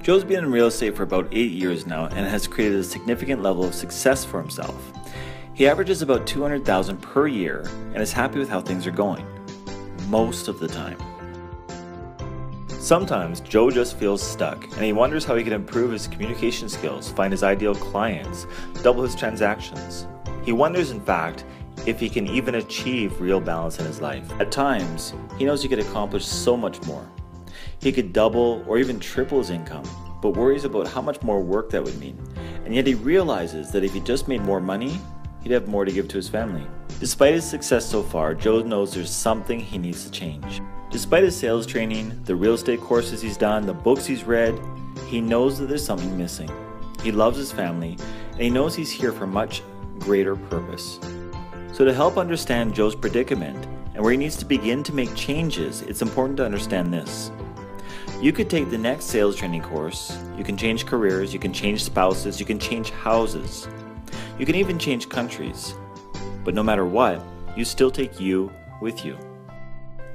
Joe's been in real estate for about 8 years now and has created a significant level of success for himself. He averages about $200,000 per year and is happy with how things are going, most of the time. Sometimes Joe just feels stuck and he wonders how he can improve his communication skills, find his ideal clients, double his transactions. He wonders, in fact, if he can even achieve real balance in his life. At times, he knows he could accomplish so much more. He could double or even triple his income, but worries about how much more work that would mean. And yet he realizes that if he just made more money, he'd have more to give to his family. Despite his success so far, Joe knows there's something he needs to change. Despite his sales training, the real estate courses he's done, the books he's read, he knows that there's something missing. He loves his family, and he knows he's here for a much greater purpose. So to help understand Joe's predicament and where he needs to begin to make changes, it's important to understand this. You could take the next sales training course, you can change careers, you can change spouses, you can change houses. You can even change countries. But no matter what, you still take you with you.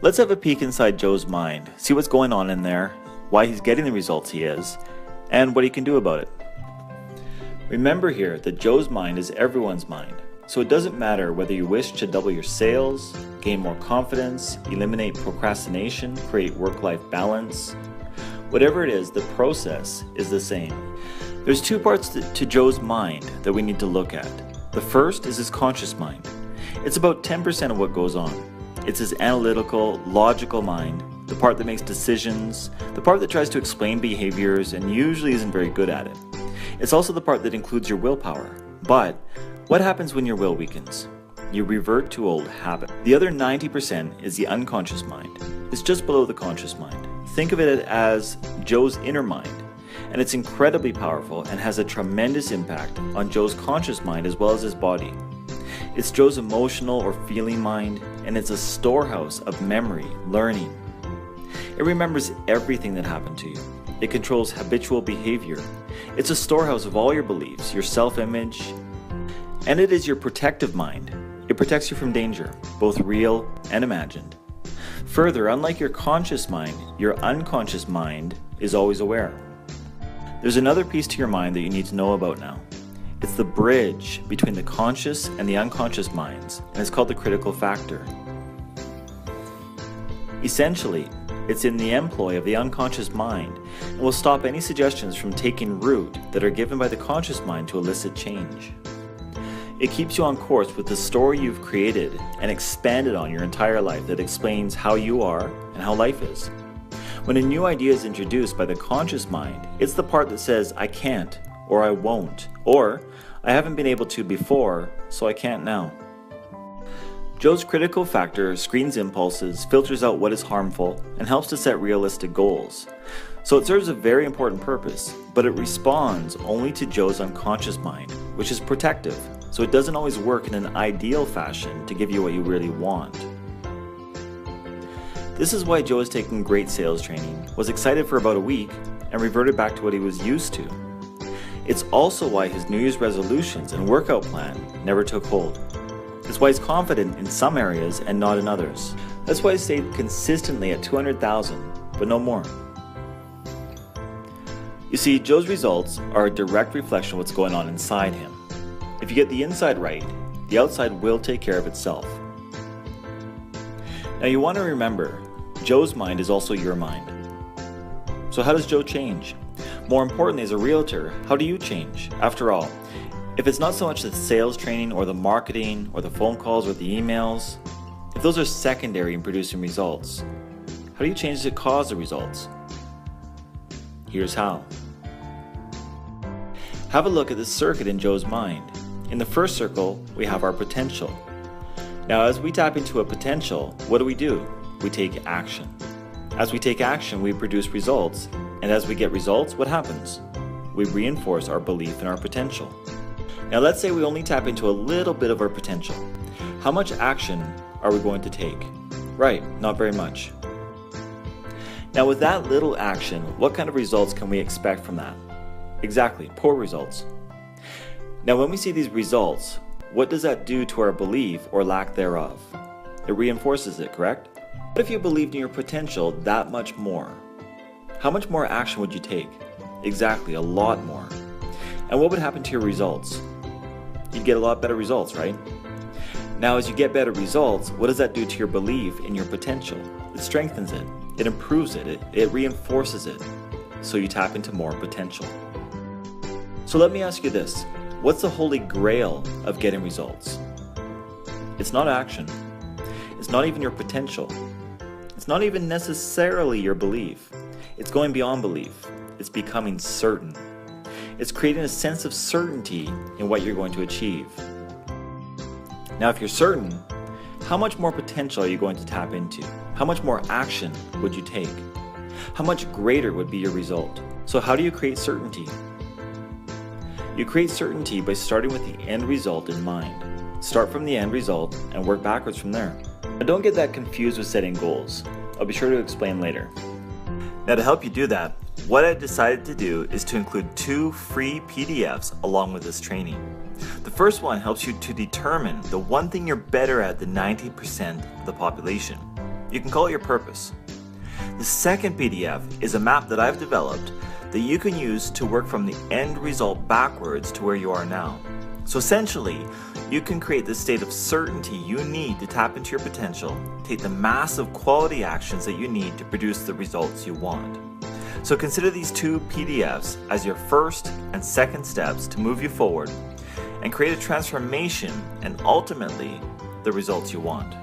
Let's have a peek inside Joe's mind, see what's going on in there, why he's getting the results he is, and what he can do about it. Remember here that Joe's mind is everyone's mind, so it doesn't matter whether you wish to double your sales, gain more confidence, eliminate procrastination, create work-life balance. Whatever it is, the process is the same. There's two parts to Joe's mind that we need to look at. The first is his conscious mind. It's about 10% of what goes on. It's his analytical, logical mind, the part that makes decisions, the part that tries to explain behaviors and usually isn't very good at it. It's also the part that includes your willpower. But what happens when your will weakens? You revert to old habit. The other 90% is the unconscious mind. It's just below the conscious mind. Think of it as Joe's inner mind, and it's incredibly powerful and has a tremendous impact on Joe's conscious mind as well as his body. It's Joe's emotional or feeling mind, and it's a storehouse of memory, learning. It remembers everything that happened to you. It controls habitual behavior. It's a storehouse of all your beliefs, your self-image, and it is your protective mind. It protects you from danger, both real and imagined. Further, unlike your conscious mind, your unconscious mind is always aware. There's another piece to your mind that you need to know about now. It's the bridge between the conscious and the unconscious minds, and it's called the critical factor. Essentially, it's in the employ of the unconscious mind and will stop any suggestions from taking root that are given by the conscious mind to elicit change. It keeps you on course with the story you've created and expanded on your entire life that explains how you are and how life is. When a new idea is introduced by the conscious mind, it's the part that says, I can't, or I won't, or I haven't been able to before, so I can't now. Joe's critical factor screens impulses, filters out what is harmful, and helps to set realistic goals. So it serves a very important purpose, but it responds only to Joe's unconscious mind, which is protective, so it doesn't always work in an ideal fashion to give you what you really want. This is why Joe is taking great sales training, was excited for about a week, and reverted back to what he was used to. It's also why his New Year's resolutions and workout plan never took hold. It's why he's confident in some areas and not in others. That's why he stayed consistently at 200,000, but no more. You see, Joe's results are a direct reflection of what's going on inside him. If you get the inside right, the outside will take care of itself. Now you want to remember, Joe's mind is also your mind. So how does Joe change? More importantly, as a realtor, how do you change? After all, if it's not so much the sales training or the marketing or the phone calls or the emails, if those are secondary in producing results, how do you change to cause the results? Here's how. Have a look at the circuit in Joe's mind. In the first circle, we have our potential. Now, as we tap into a potential, what do? We take action. As we take action, we produce results. And as we get results, what happens? We reinforce our belief in our potential. Now, let's say we only tap into a little bit of our potential. How much action are we going to take? Right, not very much. Now, with that little action, what kind of results can we expect from that? Exactly, poor results. Now, when we see these results, what does that do to our belief or lack thereof? It reinforces it, correct? What if you believed in your potential that much more? How much more action would you take? Exactly, a lot more. And what would happen to your results? You'd get a lot better results, right? Now, as you get better results, what does that do to your belief in your potential? It strengthens it, it improves it, it reinforces it, so you tap into more potential. So let me ask you this, what's the holy grail of getting results? It's not action. It's not even your potential. It's not even necessarily your belief. It's going beyond belief. It's becoming certain. It's creating a sense of certainty in what you're going to achieve. Now, if you're certain, how much more potential are you going to tap into? How much more action would you take? How much greater would be your result? So how do you create certainty? You create certainty by starting with the end result in mind. Start from the end result and work backwards from there. Now, don't get that confused with setting goals. I'll be sure to explain later. Now, to help you do that, what I decided to do is to include 2 free PDFs along with this training. The first one helps you to determine the one thing you're better at than 90% of the population. You can call it your purpose. The second PDF is a map that I've developed that you can use to work from the end result backwards to where you are now. So essentially, you can create the state of certainty you need to tap into your potential, take the massive quality actions that you need to produce the results you want. So consider these 2 PDFs as your first and second steps to move you forward and create a transformation and ultimately the results you want.